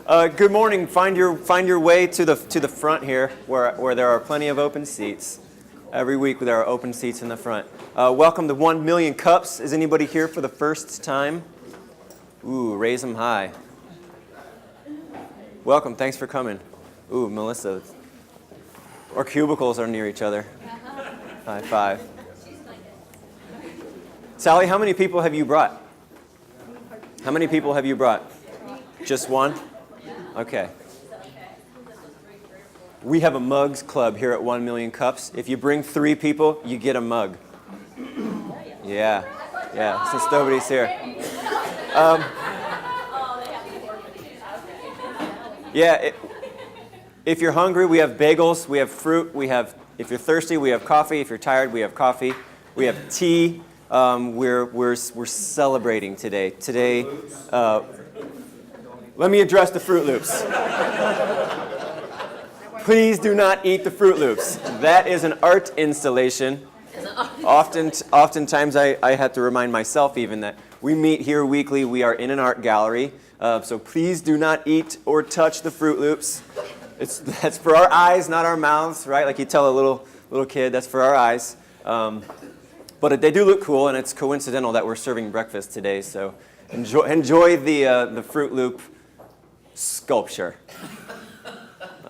Good morning. Find your way to the front here, where there are plenty of open seats. Every week there are open seats in the front. Welcome to 1 Million Cups. Is anybody here for the first time? Ooh, raise them high. Welcome. Thanks for coming. Ooh, Melissa. Our cubicles are near each other. High five. Sally, how many people have you brought? How many people have you brought? Just one? Okay. We have a mugs club here at 1 Million Cups. If you bring 3 people, you get a mug. Yeah, since nobody's here. If you're hungry, we have bagels, we have fruit, if you're thirsty, we have coffee. If you're tired, we have coffee. We have tea. We're celebrating today. Today, let me address the Fruit Loops. Please do not eat the Fruit Loops. That is an art installation. Oftentimes I have to remind myself even that we meet here weekly. We are in an art gallery. So please do not eat or touch the Fruit Loops. That's for our eyes, not our mouths, right? Like you tell a little kid, that's for our eyes. But they do look cool, and it's coincidental that we're serving breakfast today. So enjoy the Fruit Loop sculpture.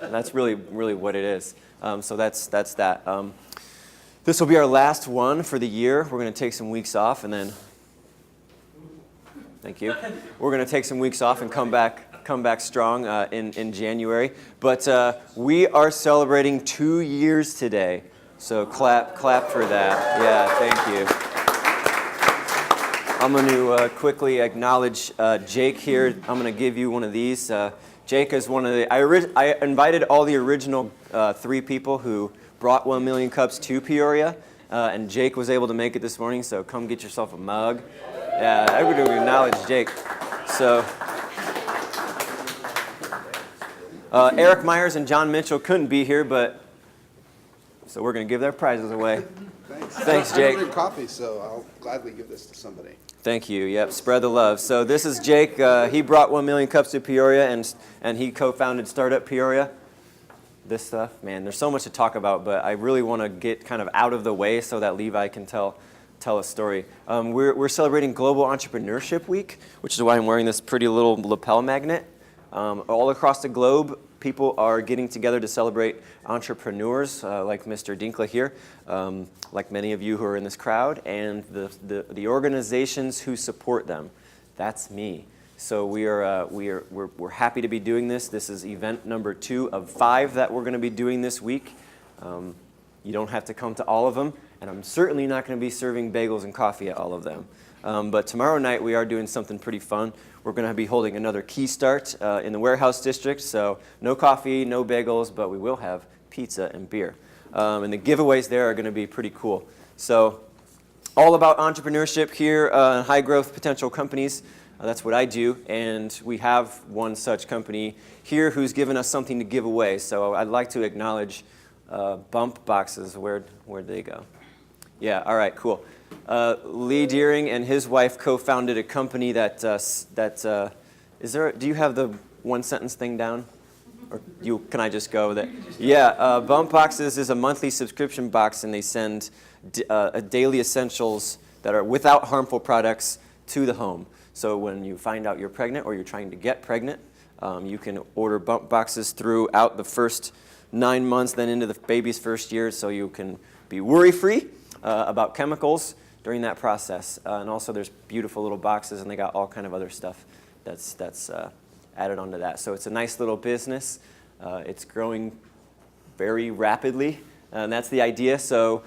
That's really what it is. So that's that. This will be our last one for the year. We're going to take some weeks off, and then thank you. We're going to take some weeks off and come back strong in January. But we are celebrating 2 years today. So clap for that. Yeah, thank you. I'm going to quickly acknowledge Jake here. I'm going to give you one of these. Jake is one of the... I invited all the original 3 people who brought 1 Million Cups to Peoria, and Jake was able to make it this morning, so come get yourself a mug. Yeah, everybody will acknowledge Jake. So... Eric Myers and John Mitchell couldn't be here, so we're going to give their prizes away. Thanks, Jake. I don't drink coffee, so I'll gladly give this to somebody. Thank you. Yep, spread the love. So this is Jake. He brought 1 Million Cups to Peoria, and he co-founded Startup Peoria. This stuff, man, there's so much to talk about, but I really want to get kind of out of the way so that Levi can tell a story. We're celebrating Global Entrepreneurship Week, which is why I'm wearing this pretty little lapel magnet. All across the globe, people are getting together to celebrate entrepreneurs like Mr. Dinkla here, like many of you who are in this crowd, and the organizations who support them. That's me. So we're happy to be doing this. This is event number 2 of 5 that we're going to be doing this week. You don't have to come to all of them, and I'm certainly not going to be serving bagels and coffee at all of them. But tomorrow night we are doing something pretty fun. We're going to be holding another Key Start in the Warehouse District, so no coffee, no bagels, but we will have pizza and beer. And the giveaways there are going to be pretty cool. So all about entrepreneurship here, high growth potential companies. That's what I do, and we have one such company here who's given us something to give away. So I'd like to acknowledge Bump Boxes. Where'd they go? Yeah, all right, cool. Lee Deering and his wife co-founded a company that is there. Do you have the one sentence thing down, or can I just go with it? Yeah, Bump Boxes is a monthly subscription box, and they send daily essentials that are without harmful products to the home. So when you find out you're pregnant or you're trying to get pregnant, you can order Bump Boxes throughout the first 9 months, then into the baby's first year, so you can be worry-free about chemicals during that process. And also there's beautiful little boxes, and they got all kind of other stuff that's added onto that. So it's a nice little business. It's growing very rapidly, and that's the idea. So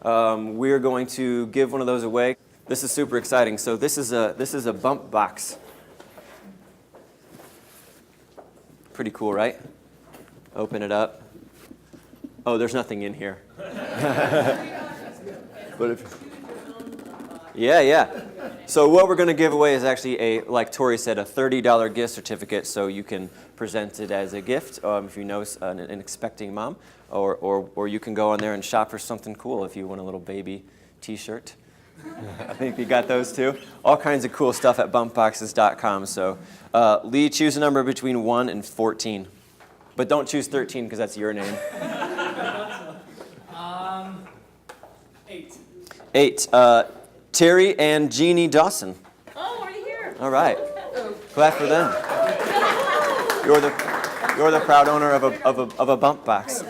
we're going to give one of those away. This is super exciting. So this is a Bump Box. Pretty cool, right? Open it up. Oh, there's nothing in here. But yeah. So what we're going to give away is actually like Tori said, a $30 gift certificate, so you can present it as a gift if you know an expecting mom, or you can go on there and shop for something cool if you want a little baby T-shirt I think you got those too. All kinds of cool stuff at bumpboxes.com. So Lee, choose a number between 1 and 14. But don't choose 13 because that's your name. 8. 8. Terry and Jeannie Dawson. Oh, are you here? All right. Clap for them. You're the proud owner of a bump box.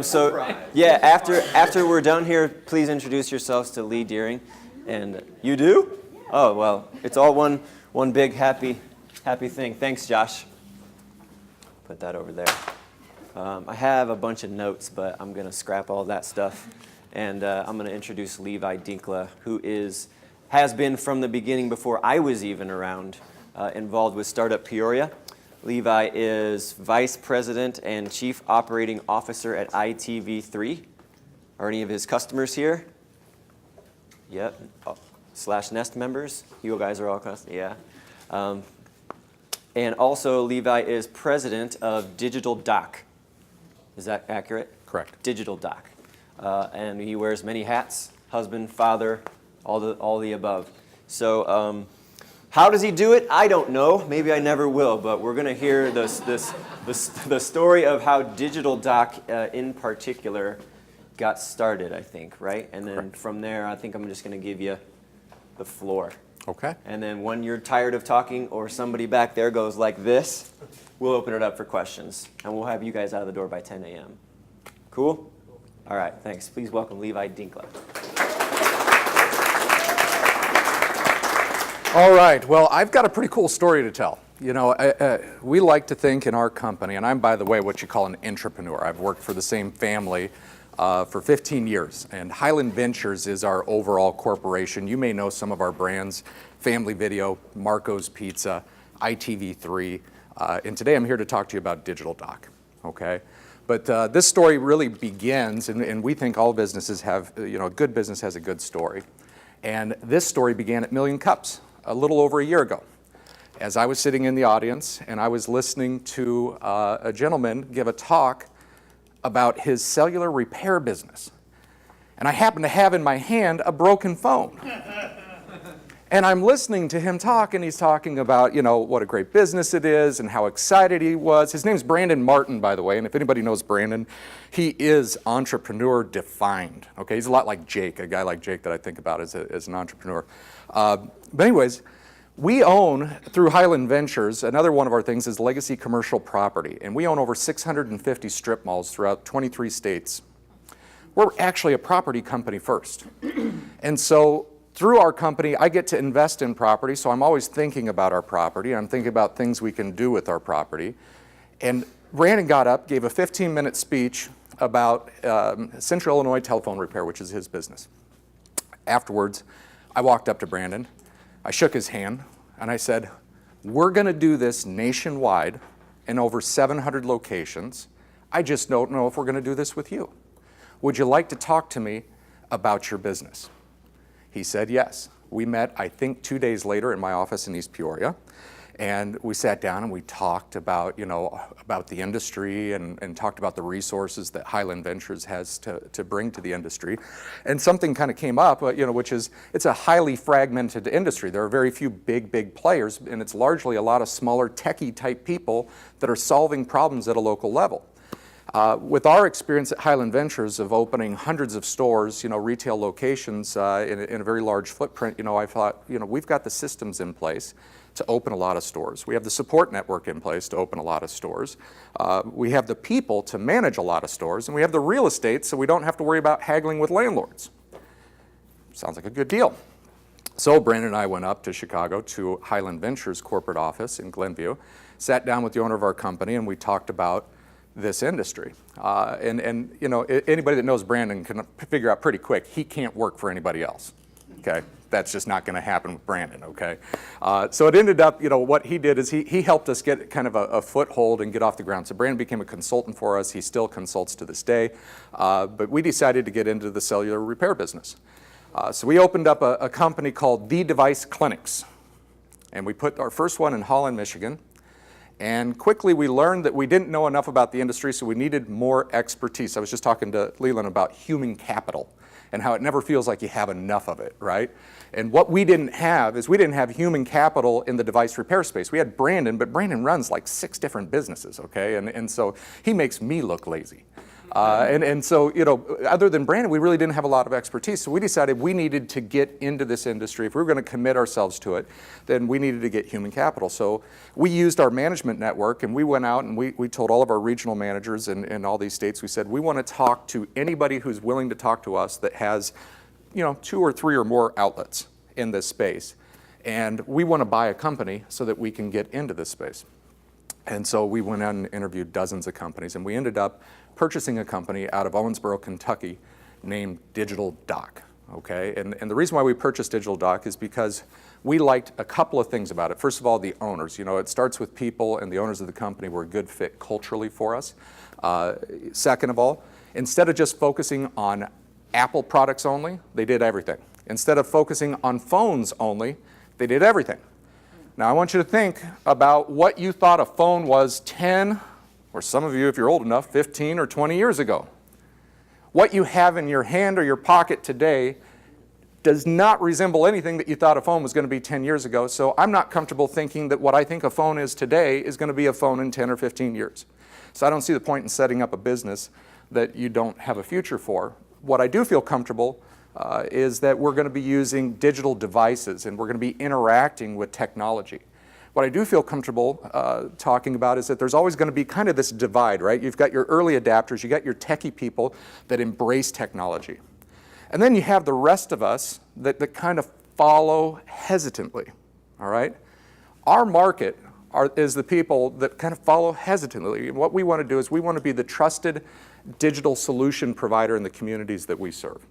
So yeah, after we're done here, please introduce yourselves to Lee Deering. And you do? Oh well, it's all one big happy thing. Thanks, Josh. Put that over there. I have a bunch of notes, but I'm gonna scrap all that stuff, and I'm gonna introduce Levi Dinkla, who has been from the beginning before I was even around, involved with Startup Peoria. Levi is Vice President and Chief Operating Officer at iTV3. Are any of his customers here? Yep. Oh, / Nest members. You guys are all customers. Yeah. And also, Levi is President of Digital Doc. Is that accurate? Correct. Digital Doc. And he wears many hats: husband, father, all the above. So. How does he do it? I don't know. Maybe I never will, but we're going to hear the story of how Digital Doc in particular got started, I think, right? And then Correct. From there, I think I'm just going to give you the floor. Okay. And then when you're tired of talking or somebody back there goes like this, we'll open it up for questions. And we'll have you guys out of the door by 10 a.m. Cool? All right, thanks. Please welcome Levi Dinkla. All right. Well, I've got a pretty cool story to tell. You know, we like to think in our company, and I'm, by the way, what you call an entrepreneur. I've worked for the same family for 15 years, and Highland Ventures is our overall corporation. You may know some of our brands: Family Video, Marco's Pizza, iTV3, and today I'm here to talk to you about Digital Doc. Okay. But this story really begins, and we think all businesses have, a good business has a good story. And this story began at Million Cups a little over a year ago, as I was sitting in the audience and I was listening to a gentleman give a talk about his cellular repair business. And I happened to have in my hand a broken phone. And I'm listening to him talk, and he's talking about, what a great business it is and how excited he was. His name's Brandon Martin, by the way, and if anybody knows Brandon, he is entrepreneur defined. Okay, he's a lot like Jake, a guy like Jake that I think about as an entrepreneur. But anyways, we own, through Highland Ventures, another one of our things is legacy commercial property, and we own over 650 strip malls throughout 23 states. We're actually a property company first. And so through our company, I get to invest in property, so I'm always thinking about our property. I'm thinking about things we can do with our property. And Brandon got up, gave a 15-minute speech about Central Illinois telephone repair, which is his business. Afterwards, I walked up to Brandon, I shook his hand, and I said, we're going to do this nationwide in over 700 locations. I just don't know if we're going to do this with you. Would you like to talk to me about your business? He said yes. We met, I think, 2 days later in my office in East Peoria, and we sat down and we talked about, about the industry and talked about the resources that Highland Ventures has to bring to the industry. And something kind of came up, which is it's a highly fragmented industry. There are very few big players, and it's largely a lot of smaller techie type people that are solving problems at a local level. With our experience at Highland Ventures of opening hundreds of stores, retail locations in a very large footprint, I thought, we've got the systems in place to open a lot of stores. We have the support network in place to open a lot of stores. We have the people to manage a lot of stores, and we have the real estate so we don't have to worry about haggling with landlords. Sounds like a good deal. So Brandon and I went up to Chicago to Highland Ventures corporate office in Glenview, sat down with the owner of our company, and we talked about this industry. Anybody that knows Brandon can figure out pretty quick, he can't work for anybody else, okay? That's just not gonna happen with Brandon, okay? So it ended up, what he did is he helped us get kind of a foothold and get off the ground. So Brandon became a consultant for us. He still consults to this day, but we decided to get into the cellular repair business. So we opened up a company called The Device Clinics, and we put our first one in Holland, Michigan. And quickly we learned that we didn't know enough about the industry, so we needed more expertise. I was just talking to Leland about human capital and how it never feels like you have enough of it, right? And what we didn't have is we didn't have human capital in the device repair space. We had Brandon, but Brandon runs like 6 different businesses, okay? And so he makes me look lazy. And so, you know, other than Brandon, we really didn't have a lot of expertise. So we decided we needed to get into this industry. If we were going to commit ourselves to it, then we needed to get human capital. So we used our management network, and we went out and we told all of our regional managers in all these states, we said, we want to talk to anybody who's willing to talk to us that has, you know, 2 or 3 or more outlets in this space. And we want to buy a company so that we can get into this space. And so we went out and interviewed dozens of companies, and we ended up purchasing a company out of Owensboro, Kentucky, named Digital Doc, okay? And the reason why we purchased Digital Doc is because we liked a couple of things about it. First of all, the owners. You know, it starts with people, and the owners of the company were a good fit culturally for us. Second of all, instead of just focusing on Apple products only, they did everything. Instead of focusing on phones only, they did everything. Now, I want you to think about what you thought a phone was 10, or some of you, if you're old enough, 15 or 20 years ago. What you have in your hand or your pocket today does not resemble anything that you thought a phone was going to be 10 years ago. So I'm not comfortable thinking that what I think a phone is today is going to be a phone in 10 or 15 years. So I don't see the point in setting up a business that you don't have a future for. What I do feel comfortable is that we're going to be using digital devices and we're going to be interacting with technology. What I do feel comfortable talking about is that there's always going to be kind of this divide, right? You've got your early adapters, you got your techie people that embrace technology. And then you have the rest of us that kind of follow hesitantly, all right? Our market is the people that kind of follow hesitantly. And what we want to do is we want to be the trusted digital solution provider in the communities that we serve.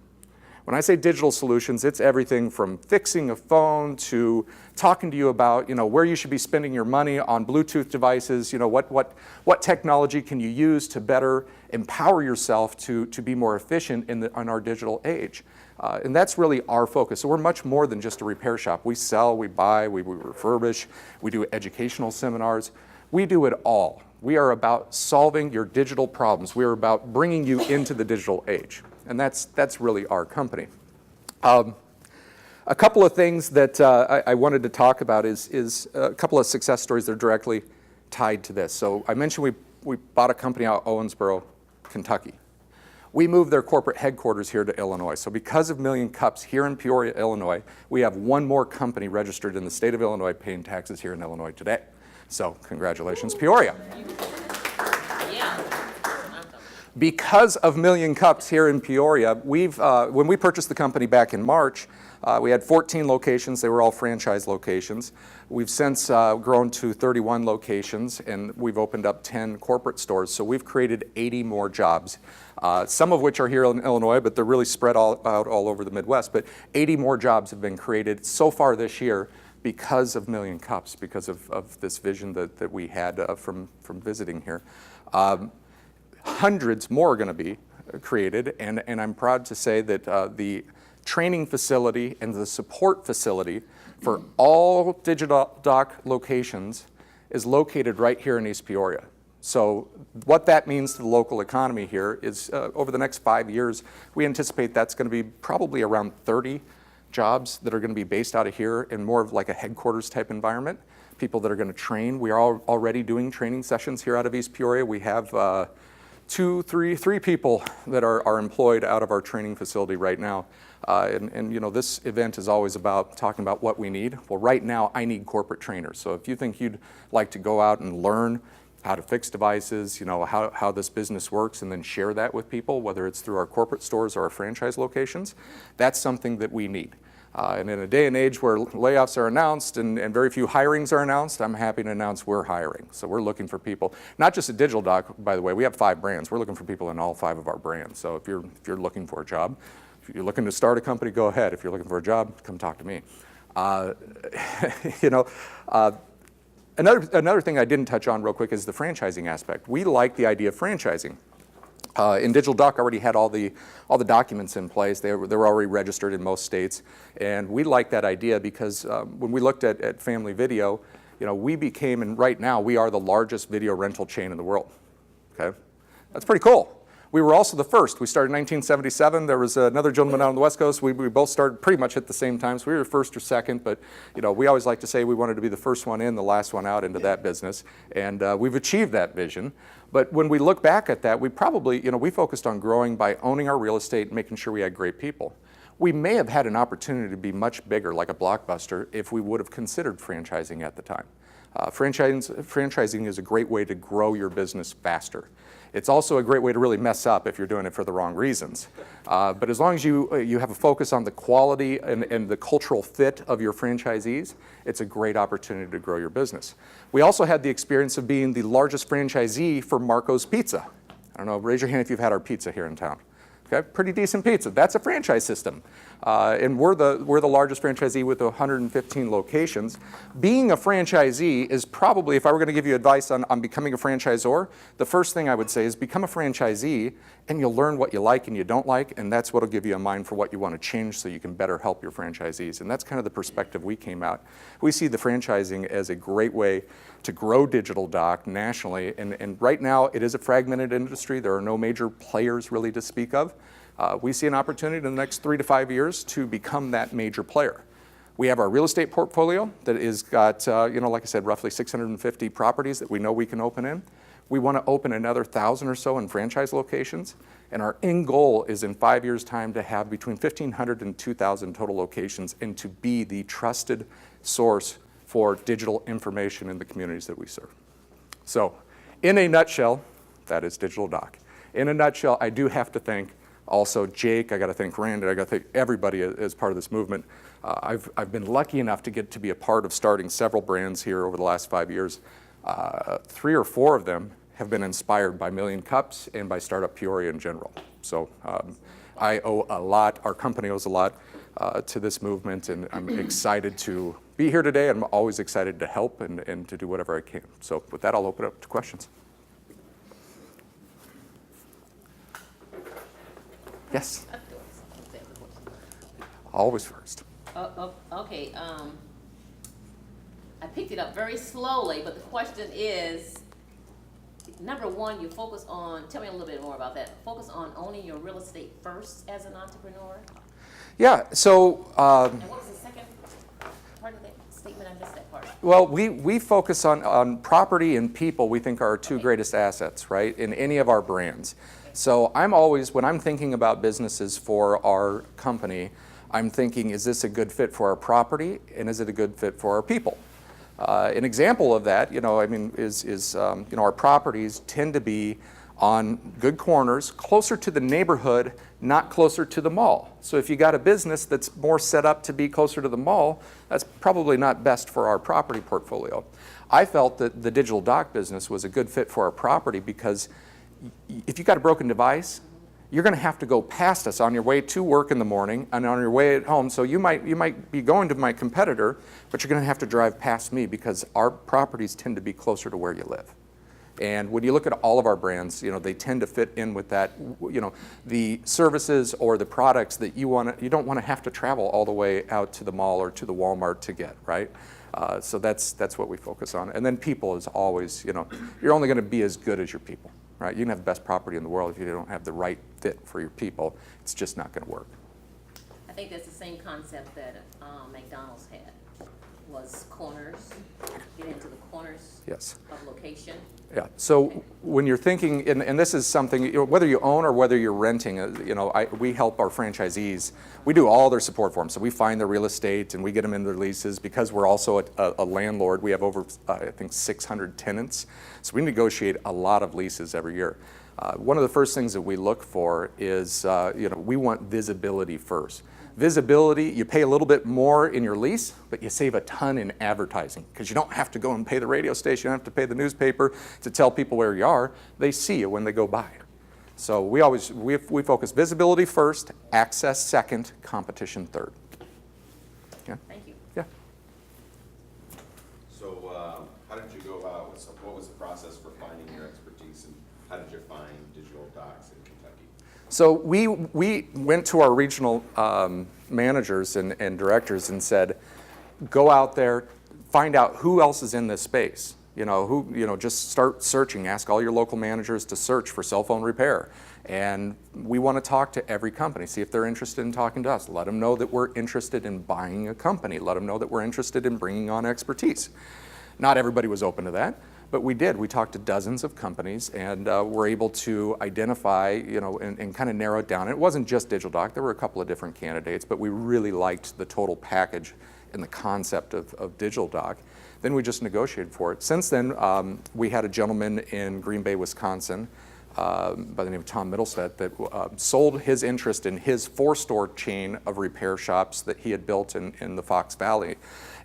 When I say digital solutions, it's everything from fixing a phone to talking to you about, you know, where you should be spending your money on Bluetooth devices, you know, what technology can you use to better empower yourself to be more efficient in our digital age. And that's really our focus. So we're much more than just a repair shop. We sell, we buy, we refurbish, we do educational seminars. We do it all. We are about solving your digital problems. We are about bringing you into the digital age. And that's really our company. A couple of things that I wanted to talk about is a couple of success stories that are directly tied to this. So I mentioned we bought a company out of Owensboro, Kentucky. We moved their corporate headquarters here to Illinois. So because of Million Cups here in Peoria, Illinois, we have one more company registered in the state of Illinois paying taxes here in Illinois today. So congratulations, Peoria. Because of Million Cups here in Peoria, when we purchased the company back in March, we had 14 locations. They were all franchise locations. We've since grown to 31 locations, and we've opened up 10 corporate stores. So we've created 80 more jobs, some of which are here in Illinois, but they're really spread out all over the Midwest. But 80 more jobs have been created so far this year because of Million Cups, because of this vision that we had from visiting here. Hundreds more are going to be created, and I'm proud to say that the training facility and the support facility for all Digital Doc locations is located right here in East Peoria. So what that means to the local economy here is over the next 5 years, we anticipate that's going to be probably around 30 jobs that are going to be based out of here in more of like a headquarters type environment. People that are going to train. We are already doing training sessions here out of East Peoria. We have three people that are employed out of our training facility right now. And you know, this event is always about talking about what we need. Well, right now, I need corporate trainers. So if you think you'd like to go out and learn how to fix devices, you know, how this business works, and then share that with people, whether it's through our corporate stores or our franchise locations, that's something that we need. And in a day and age where layoffs are announced and very few hirings are announced, I'm happy to announce we're hiring. So we're looking for people, not just at Digital Doc, by the way. We have 5 brands. We're looking for people in all 5 of our brands. So if you're looking for a job, if you're looking to start a company, go ahead. If you're looking for a job, come talk to me. You know, another thing I didn't touch on real quick is the franchising aspect. We like the idea of franchising. In Digital Doc already had all the documents in place. They were already registered in most states, and we like that idea because when we looked at Family Video, we became, and right now, we are the largest video rental chain in the world, okay? That's pretty cool. We were also the first. We started in 1977. There was another gentleman out on the West Coast. We both started pretty much at the same time, so we were first or second, but we always like to say we wanted to be the first one in, the last one out into that business, and we've achieved that vision. But when we look back at that, we probably, we focused on growing by owning our real estate and making sure we had great people. We may have had an opportunity to be much bigger, like a Blockbuster, if we would have considered franchising at the time. Franchising is a great way to grow your business faster. It's also a great way to really mess up if you're doing it for the wrong reasons. But as long as you have a focus on the quality and the cultural fit of your franchisees, it's a great opportunity to grow your business. We also had the experience of being the largest franchisee for Marco's Pizza. I don't know, raise your hand if you've had our pizza here in town. Okay, pretty decent pizza. That's a franchise system. And we're the largest franchisee with 115 locations. Being a franchisee is probably, if I were going to give you advice on becoming a franchisor, the first thing I would say is become a franchisee and you'll learn what you like and you don't like, and that's what will give you a mind for what you want to change so you can better help your franchisees. And that's kind of the perspective we came out. We see the franchising as a great way to grow Digital Doc nationally, and right now it is a fragmented industry. There are no major players really to speak of. We see an opportunity in the next 3 to 5 years to become that major player. We have our real estate portfolio that is got, like I said, roughly 650 properties that we know we can open in. We want to open another 1,000 or so in franchise locations, and our end goal is in 5 years' time to have between 1,500 and 2,000 total locations and to be the trusted source for digital information in the communities that we serve. So, in a nutshell, that is Digital Doc. In a nutshell, I do have to thank also Jake, I got to thank Randy, I got to thank everybody as part of this movement. I've been lucky enough to get to be a part of starting several brands here over the last 5 years. 3 or 4 of them have been inspired by Million Cups and by Startup Peoria in general. So I owe a lot, our company owes a lot to this movement, and I'm excited to be here today. I'm always excited to help and to do whatever I can. So with that, I'll open it up to questions. Yes? Always first. Okay, I picked it up very slowly, but the question is, number one, you focus on, tell me a little bit more about that, focus on owning your real estate first as an entrepreneur? Yeah, so... and what was the second part of that statement? I missed that part. Well, we focus on property and people we think are our two greatest assets, right, in any of our brands. So I'm always, when I'm thinking about businesses for our company, I'm thinking, is this a good fit for our property, and is it a good fit for our people? An example of that, is our properties tend to be on good corners, closer to the neighborhood, not closer to the mall. So if you got a business that's more set up to be closer to the mall, that's probably not best for our property portfolio. I felt that the Digital Doc business was a good fit for our property because if you got a broken device, you're going to have to go past us on your way to work in the morning and on your way at home. So you might be going to my competitor, but you're going to have to drive past me because our properties tend to be closer to where you live. And when you look at all of our brands, they tend to fit in with that, the services or the products that you don't want to have to travel all the way out to the mall or to the Walmart to get, right? So that's what we focus on. And then people is always, you're only going to be as good as your people. Right? You can have the best property in the world if you don't have the right fit for your people. It's just not going to work. I think that's the same concept that McDonald's had, was corners, get into the corners Yes. of location. Yeah. So when you're thinking, and this is something, whether you own or whether you're renting, we help our franchisees. We do all their support for them. So we find their real estate and we get them in their leases because we're also a landlord. We have over, I think, 600 tenants. So we negotiate a lot of leases every year. One of the first things that we look for is, we want visibility first. Visibility, you pay a little bit more in your lease, but you save a ton in advertising because you don't have to go and pay the radio station, you don't have to pay the newspaper to tell people where you are. They see you when they go by. So we focus visibility first, access second, competition third. Yeah. Thank you. Yeah. So how did you go about, what was the process for finding your expertise, and how did you find Digital Docs in Kentucky? So we went to our regional managers and directors and said, go out there, find out who else is in this space. Just start searching, ask all your local managers to search for cell phone repair. And we want to talk to every company, see if they're interested in talking to us. Let them know that we're interested in buying a company. Let them know that we're interested in bringing on expertise. Not everybody was open to that, but we did. We talked to dozens of companies and were able to identify, and kind of narrow it down. It wasn't just DigitalDoc. There were a couple of different candidates, but we really liked the total package and the concept of DigitalDoc. Then we just negotiated for it. Since then, we had a gentleman in Green Bay, Wisconsin, by the name of Tom Middlestead, that sold his interest in his 4-store chain of repair shops that he had built in the Fox Valley.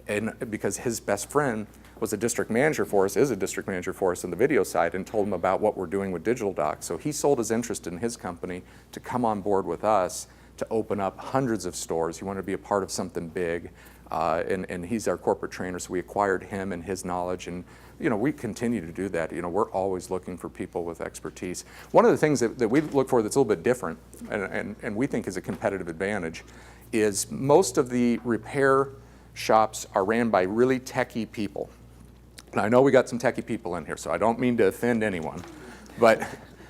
And because his best friend was a district manager for us, is a district manager for us in the video side, and told him about what we're doing with DigitalDoc. So he sold his interest in his company to come on board with us to open up hundreds of stores. He wanted to be a part of something big. And he's our corporate trainer, so we acquired him and his knowledge, and we continue to do that. We're always looking for people with expertise. One of the things that we look for that's a little bit different, and we think is a competitive advantage, is most of the repair shops are ran by really techie people. Now, I know we got some techie people in here, so I don't mean to offend anyone, but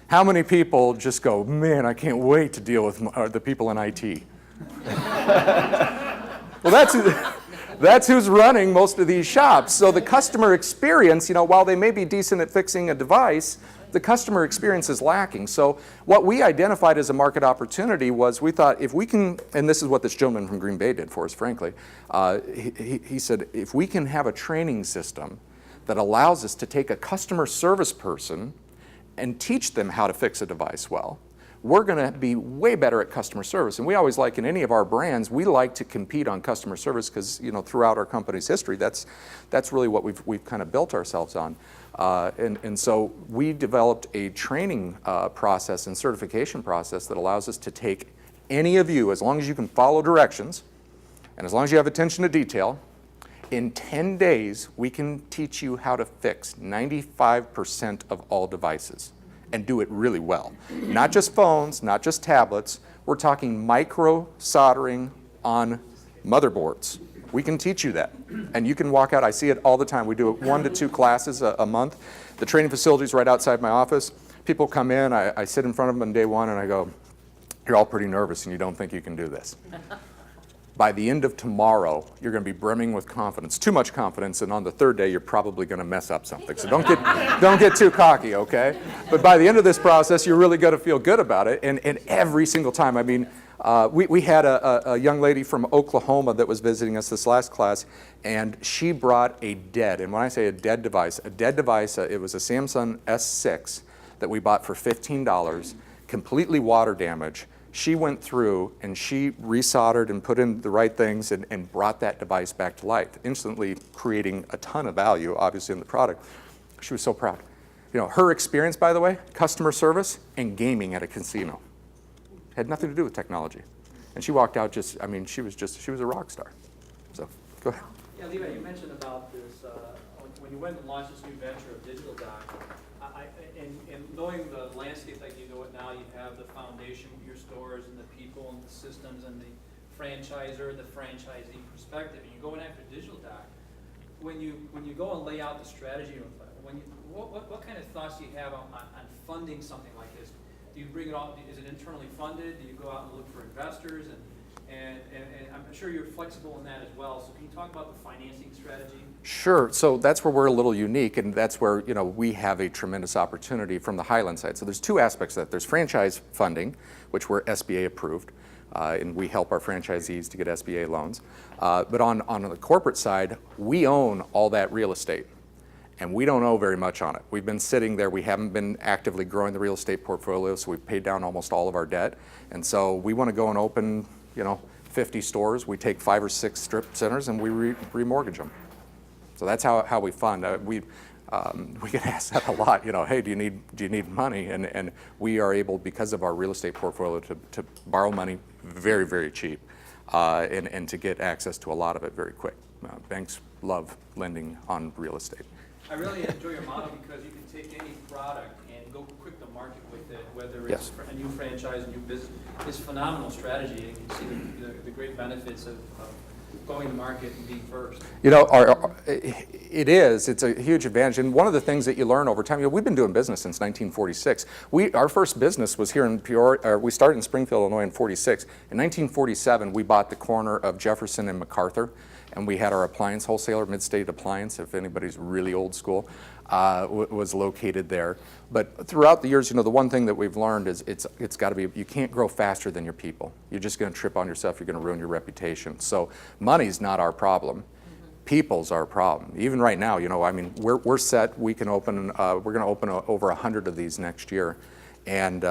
how many people just go, man, I can't wait to deal with the people in IT? Well, that's who's running most of these shops. So the customer experience, while they may be decent at fixing a device, the customer experience is lacking. So what we identified as a market opportunity was, we thought if we can, and this is what this gentleman from Green Bay did for us, frankly, he said, if we can have a training system that allows us to take a customer service person and teach them how to fix a device well, we're going to be way better at customer service. And we always like, in any of our brands, we like to compete on customer service because, throughout our company's history, that's really what we've kind of built ourselves on. And so we developed a training process and certification process that allows us to take any of you, as long as you can follow directions, and as long as you have attention to detail, in 10 days, we can teach you how to fix 95% of all devices. And do it really well. Not just phones, not just tablets. We're talking micro soldering on motherboards. We can teach you that. And you can walk out, I see it all the time. We do 1 to 2 classes a month. The training facility is right outside my office. People come in, I sit in front of them on day 1 and I go, you're all pretty nervous and you don't think you can do this. By the end of tomorrow, you're going to be brimming with confidence, too much confidence, and on the 3rd day, you're probably going to mess up something. So don't get too cocky, okay? But by the end of this process, you're really going to feel good about it. And every single time, I mean, we had a young lady from Oklahoma that was visiting us this last class, and she brought a dead, and when I say a dead device, it was a Samsung S6 that we bought for $15, completely water damaged. She went through and she resoldered and put in the right things and brought that device back to life, instantly creating a ton of value, obviously, in the product. She was so proud. Her experience, by the way, customer service and gaming at a casino. Had nothing to do with technology. And she walked out she was a rock star. So, go ahead. Yeah, Levi, you mentioned about this, when you went and launched this new venture of DigitalDoc, and knowing the landscape like you know it now, you have the foundation with your stores and the people and the systems and the franchisor, the franchisee perspective, and you're going after DigitalDoc. When you go and lay out the strategy, what kind of thoughts do you have on funding something like this? Do you bring it all? Is it internally funded? Do you go out and look for investors? And I'm sure you're flexible in that as well. So can you talk about the financing strategy? Sure. So that's where we're a little unique, and that's where we have a tremendous opportunity from the Highland side. So there's 2 aspects of that. There's franchise funding, which we're SBA approved, and we help our franchisees to get SBA loans. But on the corporate side, we own all that real estate, and we don't owe very much on it. We've been sitting there. We haven't been actively growing the real estate portfolio, so we've paid down almost all of our debt. And so we want to go and open 50 stores. We take 5 or 6 strip centers and we remortgage them. So that's how we fund. We get asked that a lot. Hey, do you need money? And we are able, because of our real estate portfolio, to borrow money very, very cheap, and to get access to a lot of it very quick. Banks love lending on real estate. I really enjoy your model because you can take any product and go quick to market with it, whether it's Yes. a new franchise, a new business. It's phenomenal strategy, and you can see the great benefits of going to market and being first. You know, it's a huge advantage. And one of the things that you learn over time, you know, we've been doing business since 1946. Our first business was here in Peoria, we started in Springfield, Illinois in 46. In 1947, we bought the corner of Jefferson and MacArthur, and we had our appliance wholesaler, Mid-State Appliance, if anybody's really old school, was located there. But throughout the years, you know, the one thing that we've learned is it's got to be, you can't grow faster than your people. You're just going to trip on yourself, you're going to ruin your reputation. So money's not our problem. People's our problem. Even right now, you know, I mean, we're set. We can open. We're going to open over 100 of these next year, and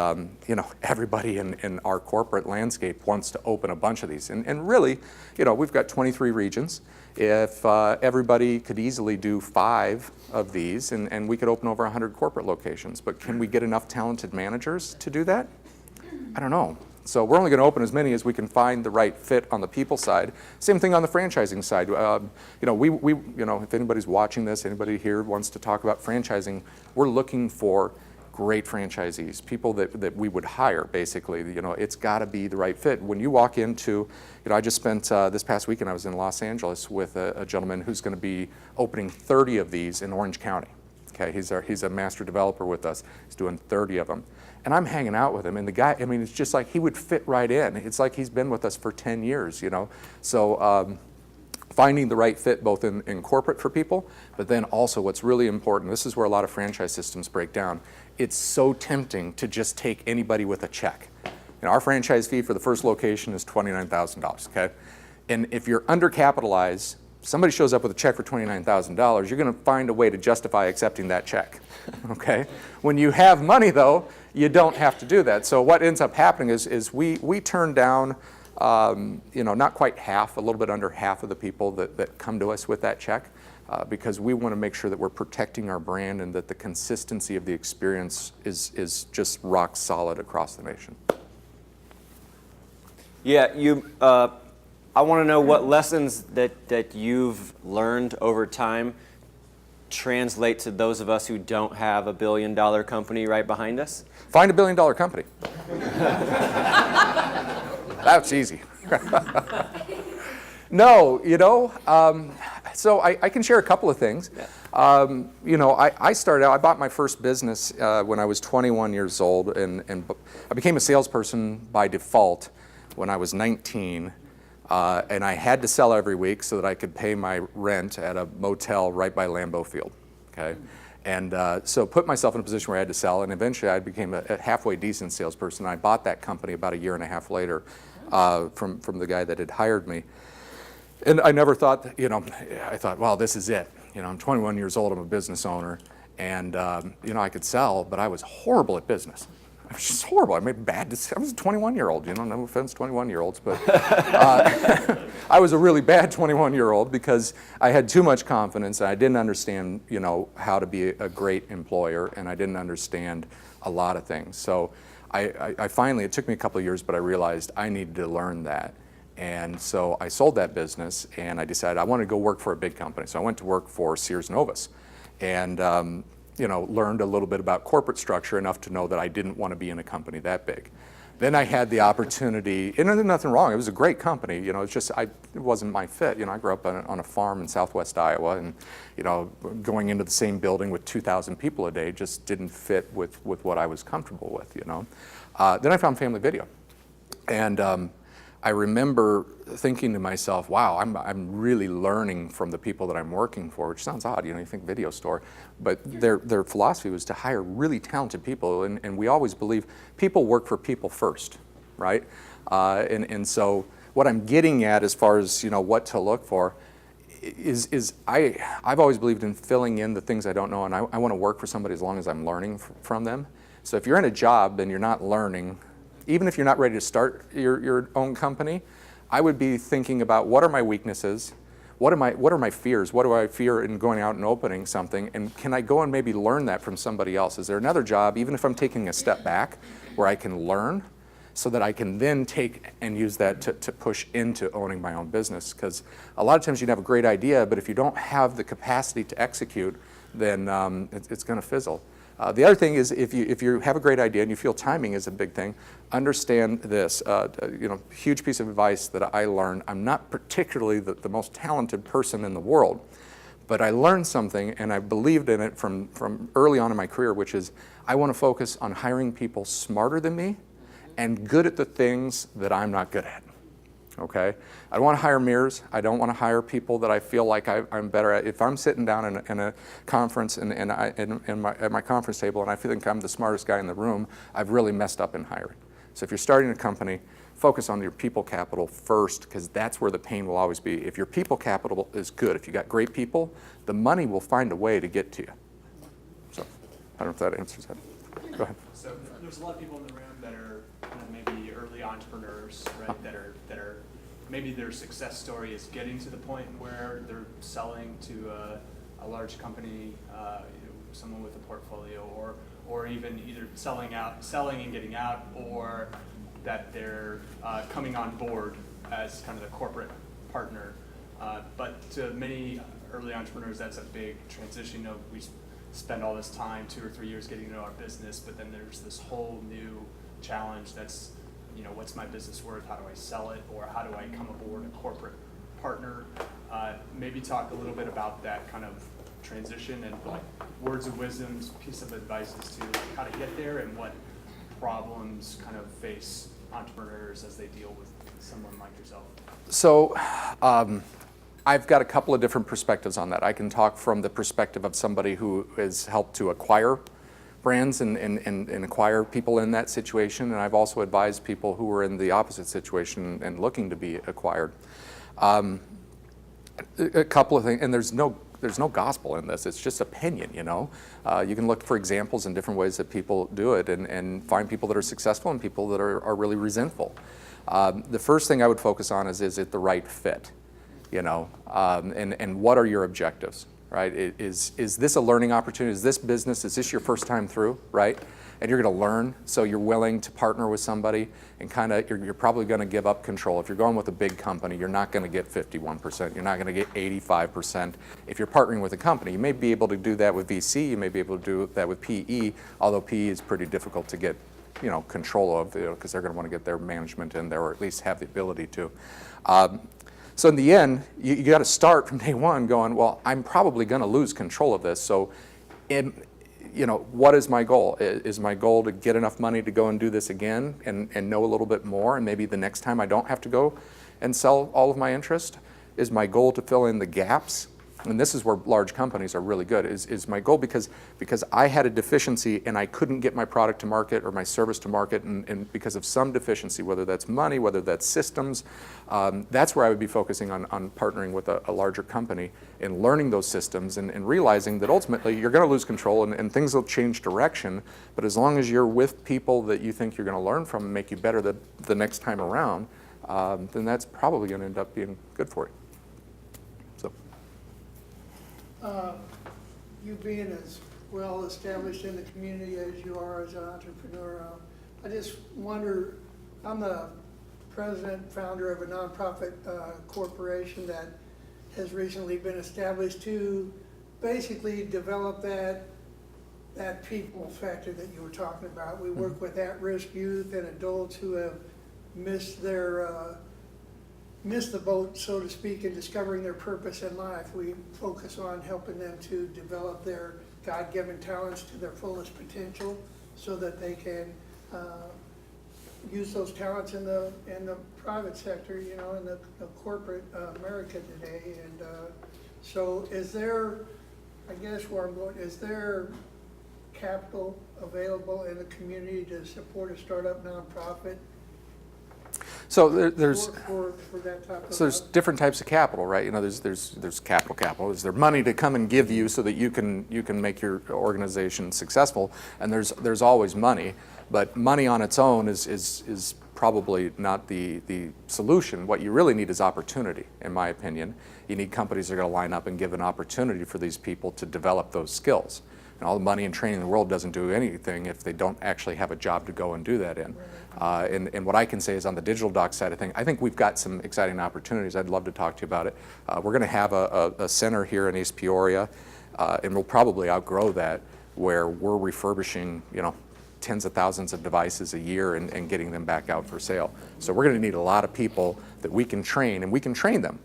you know, everybody in our corporate landscape wants to open a bunch of these. And really, you know, we've got 23 regions. If everybody could easily do 5 of these, and we could open over 100 corporate locations, but can we get enough talented managers to do that? I don't know. So we're only going to open as many as we can find the right fit on the people side. Same thing on the franchising side. You know, you know, if anybody's watching this, anybody here wants to talk about franchising, we're looking for great franchisees, people that we would hire, basically. You know, it's got to be the right fit. When you walk into, you know, I just spent this past weekend, I was in Los Angeles with a gentleman who's going to be opening 30 of these in Orange County. Okay, he's a master developer with us. He's doing 30 of them. And I'm hanging out with him, and the guy, I mean, it's just like he would fit right in. It's like he's been with us for 10 years, you know. So finding the right fit both in corporate for people, but then also what's really important, this is where a lot of franchise systems break down. It's so tempting to just take anybody with a check. You know, our franchise fee for the first location is $29,000, okay? And if you're undercapitalized, somebody shows up with a check for $29,000, you're going to find a way to justify accepting that check, okay? When you have money, though, you don't have to do that. So what ends up happening is we turn down, you know, not quite half, a little bit under half of the people that come to us with that check, because we want to make sure that we're protecting our brand and that the consistency of the experience is just rock solid across the nation. Yeah, I want to know what lessons that you've learned over time translate to those of us who don't have a billion-dollar company right behind us. Find a billion-dollar company. That's easy. No, you know, so I can share a couple of things. Yeah. You know, I started out, I bought my first business when I was 21 years old, and I became a salesperson by default when I was 19. And I had to sell every week so that I could pay my rent at a motel right by Lambeau Field, okay? And so put myself in a position where I had to sell, and eventually I became a halfway decent salesperson. I bought that company about 1.5 years later from the guy that had hired me. And I never thought, that, you know, I thought, well, this is it. You know, I'm 21 years old, I'm a business owner, and, you know, I could sell, but I was horrible at business. I was just horrible. I made bad decisions. I was a 21-year-old, you know, no offense, 21-year-olds, but I was a really bad 21-year-old because I had too much confidence and I didn't understand, you know, how to be a great employer, and I didn't understand a lot of things. So I finally, it took me a couple of years, but I realized I needed to learn that. And so I sold that business and I decided I wanted to go work for a big company. So I went to work for Sears Novus and you know, learned a little bit about corporate structure enough to know that I didn't want to be in a company that big. Then I had the opportunity, and there's nothing wrong, it was a great company, you know, it's just, it wasn't my fit. You know, I grew up on a farm in southwest Iowa, and, you know, going into the same building with 2,000 people a day just didn't fit with what I was comfortable with, you know. Then I found Family Video. And I remember thinking to myself, wow, I'm really learning from the people that I'm working for, which sounds odd, you know, you think video store, but their philosophy was to hire really talented people, and we always believe people work for people first, right? And so what I'm getting at as far as, you know, what to look for is I've always believed in filling in the things I don't know, and I want to work for somebody as long as I'm learning from them. So if you're in a job and you're not learning, even if you're not ready to start your own company, I would be thinking about what are my weaknesses, what are my fears, what do I fear in going out and opening something, and can I go and maybe learn that from somebody else? Is there another job, even if I'm taking a step back, where I can learn so that I can then take and use that to push into owning my own business? Because a lot of times you can have a great idea, but if you don't have the capacity to execute, then it's going to fizzle. The other thing is if you have a great idea and you feel timing is a big thing, understand this. Huge piece of advice that I learned. I'm not particularly the most talented person in the world, but I learned something and I believed in it from early on in my career, which is I want to focus on hiring people smarter than me and good at the things that I'm not good at. Okay? I don't want to hire mirrors. I don't want to hire people that I feel like I'm better at. If I'm sitting down in a conference at my conference table and I think I'm the smartest guy in the room, I've really messed up in hiring. So if you're starting a company, focus on your people capital first, because that's where the pain will always be. If your people capital is good, if you got great people, the money will find a way to get to you. So I don't know if that answers that. Go ahead. So there's a lot of people in the room that are kind of maybe early entrepreneurs, right? That are maybe their success story is getting to the point where they're selling to a large company, someone with a portfolio, or even either selling and getting out, or that they're coming on board as kind of the corporate partner. But to many early entrepreneurs, that's a big transition. We spend all this time, 2 or 3 years, getting to know our business, but then there's this whole new challenge that's, what's my business worth? How do I sell it? Or how do I come aboard a corporate partner? Maybe talk a little bit about that kind of transition and like words of wisdom, piece of advice as to like how to get there and what problems kind of face entrepreneurs as they deal with someone like yourself. So I've got a couple of different perspectives on that. I can talk from the perspective of somebody who has helped to acquire brands and acquire people in that situation, and I've also advised people who are in the opposite situation and looking to be acquired. A couple of things, and there's no gospel in this. It's just opinion, You can look for examples in different ways that people do it and find people that are successful and people that are really resentful. The first thing I would focus on is it the right fit? And what are your objectives, right? Is this a learning opportunity? Is this business, is this your first time through, right? And you're going to learn, so you're willing to partner with somebody and you're probably going to give up control. If you're going with a big company, you're not going to get 51%. You're not going to get 85%. If you're partnering with a company, you may be able to do that with VC, you may be able to do that with PE, although PE is pretty difficult to get control of, because they're going to want to get their management in there, or at least have the ability to. So in the end, you got to start from day one going, well, I'm probably going to lose control of this. So, what is my goal? Is my goal to get enough money to go and do this again and know a little bit more, and maybe the next time I don't have to go and sell all of my interest? Is my goal to fill in the gaps? And this is where large companies are really good, is my goal because I had a deficiency and I couldn't get my product to market or my service to market, and because of some deficiency, whether that's money, whether that's systems, that's where I would be focusing on partnering with a larger company and learning those systems and realizing that ultimately you're going to lose control and things will change direction, but as long as you're with people that you think you're going to learn from and make you better the next time around, then that's probably going to end up being good for you. You being as well established in the community as you are as an entrepreneur, I just wonder, I'm the president, founder of a nonprofit corporation that has recently been established to basically develop that people factor that you were talking about. We work with at-risk youth and adults who have missed the boat, so to speak, in discovering their purpose in life. We focus on helping them to develop their God-given talents to their fullest potential so that they can use those talents in the private sector, in the corporate America today. And so is there, I guess where I'm going, is there capital available in the community to support a startup nonprofit? So there's for that type of there's different types of capital, right? There's capital. Is there money to come and give you so that you can make your organization successful? And there's always money, but money on its own is probably not the solution. What you really need is opportunity, in my opinion. You need companies that are going to line up and give an opportunity for these people to develop those skills. And all the money and training in the world doesn't do anything if they don't actually have a job to go and do that in. And what I can say is on the digital doc side of things, I think we've got some exciting opportunities. I'd love to talk to you about it. We're going to have a center here in East Peoria, and we'll probably outgrow that. where we're refurbishing, tens of thousands of devices a year and getting them back out for sale. So we're going to need a lot of people that we can train, and we can train them.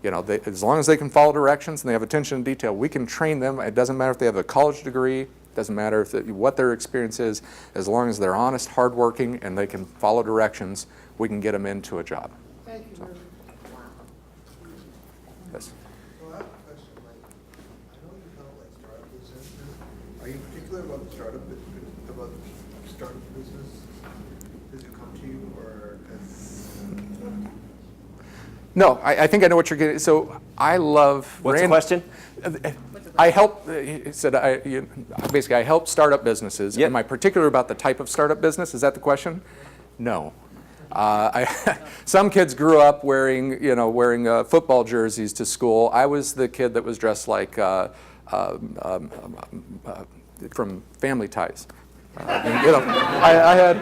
As long as they can follow directions and they have attention to detail, we can train them. It doesn't matter if they have a college degree, it doesn't matter what their experience is, as long as they're honest, hardworking, and they can follow directions, we can get them into a job. Thank you very much. Yes. So I have a question, I know you help startup businesses. Are you particular about the startup business? Does it come to you, or? No, I think I know what you're getting. So I love. What's the question? I help. He said basically I help startup businesses. Yep. Am I particular about the type of startup business? Is that the question? No. Some kids grew up wearing football jerseys to school. I was the kid that was dressed like from Family Ties. I had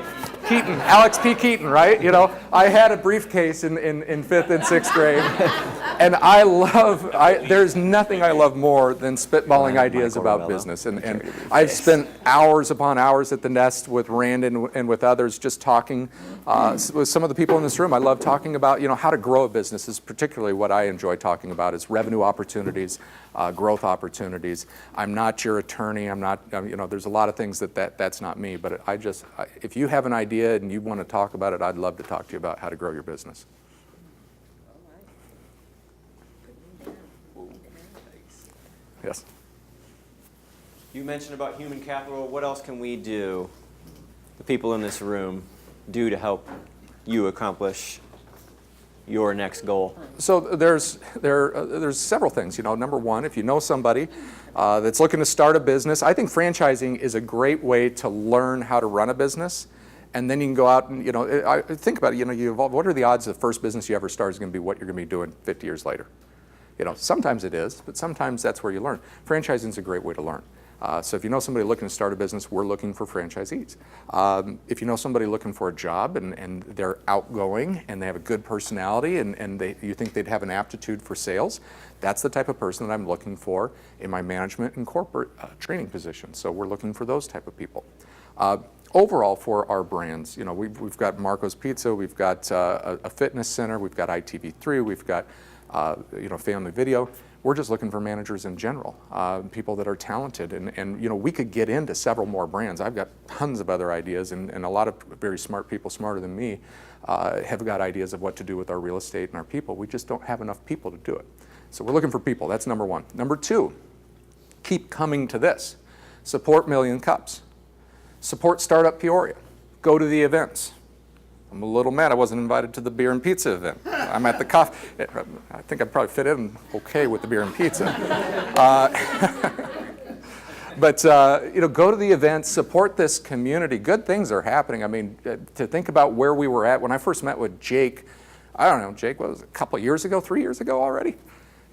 Keaton, Alex P. Keaton, right? I had a briefcase in 5th and 6th grade, and there's nothing I love more than spitballing ideas about business. And I've spent hours upon hours at the Nest with Rand and with others just talking with some of the people in this room. I love talking about, how to grow a business is particularly what I enjoy talking about is revenue opportunities, growth opportunities. I'm not your attorney. I'm not, there's a lot of things that's not me, but if you have an idea and you want to talk about it, I'd love to talk to you about how to grow your business. Yes. You mentioned about human capital. What else can we do, the people in this room, do to help you accomplish your next goal? So there's several things. Number one, if you know somebody that's looking to start a business, I think franchising is a great way to learn how to run a business. And then you can go out and, think about it, you evolve. What are the odds the first business you ever start is going to be what you're going to be doing 50 years later? Sometimes it is, but sometimes that's where you learn. Franchising is a great way to learn. So if you know somebody looking to start a business, we're looking for franchisees. If you know somebody looking for a job and they're outgoing and they have a good personality and you think they'd have an aptitude for sales, that's the type of person that I'm looking for in my management and corporate training position. So we're looking for those type of people. Overall for our brands, we've got Marco's Pizza, we've got a fitness center, we've got iTV3, we've got family video. We're just looking for managers in general, people that are talented. And we could get into several more brands. I've got tons of other ideas, and a lot of very smart people, smarter than me, have got ideas of what to do with our real estate and our people. We just don't have enough people to do it. So we're looking for people. That's number one. Number two, keep coming to this. Support Million Cups. Support Startup Peoria. Go to the events. I'm a little mad I wasn't invited to the beer and pizza event. I'm at the coffee. I think I'd probably fit in okay with the beer and pizza. But go to the events, support this community. Good things are happening. I mean, to think about where we were at when I first met with Jake, I don't know, Jake, what was it, a couple of years ago, 3 years ago already?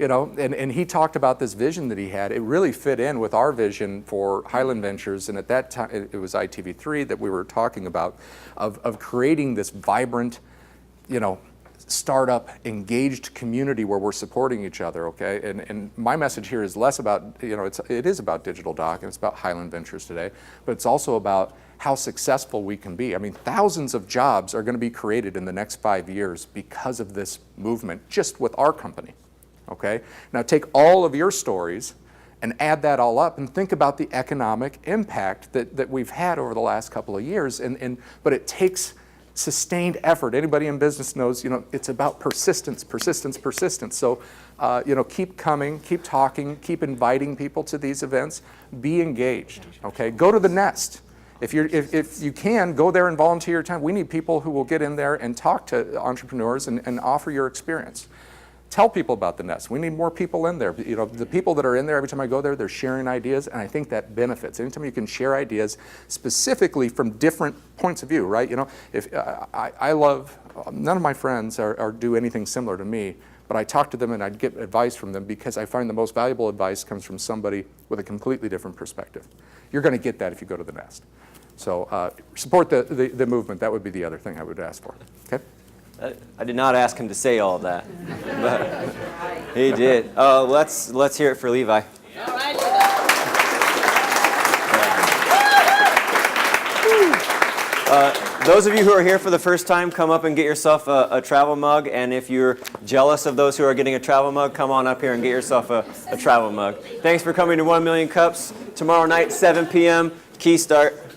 And he talked about this vision that he had. It really fit in with our vision for Highland Ventures, and at that time, it was iTV3 that we were talking about, of creating this vibrant, startup, engaged community where we're supporting each other, okay? And my message here is less about, it is about Digital Doc, and it's about Highland Ventures today, but it's also about how successful we can be. I mean, thousands of jobs are going to be created in the next 5 years because of this movement, just with our company. Okay? Now take all of your stories and add that all up and think about the economic impact that we've had over the last couple of years. But it takes sustained effort. Anybody in business knows, it's about persistence. So, keep coming, keep talking, keep inviting people to these events. Be engaged. Okay? Go to the Nest. If you can, go there and volunteer your time. We need people who will get in there and talk to entrepreneurs and offer your experience. Tell people about the Nest. We need more people in there. The people that are in there, every time I go there, they're sharing ideas, and I think that benefits. Anytime you can share ideas specifically from different points of view, right? If I love, none of my friends do anything similar to me, but I talk to them and I get advice from them because I find the most valuable advice comes from somebody with a completely different perspective. You're going to get that if you go to the Nest. So support the movement. That would be the other thing I would ask for. Okay? I did not ask him to say all of that, but he did. Let's hear it for Levi. All right, Levi. Those of you who are here for the first time, come up and get yourself a travel mug. And if you're jealous of those who are getting a travel mug, come on up here and get yourself a travel mug. Thanks for coming to 1 Million Cups. Tomorrow night, 7 p.m., key start.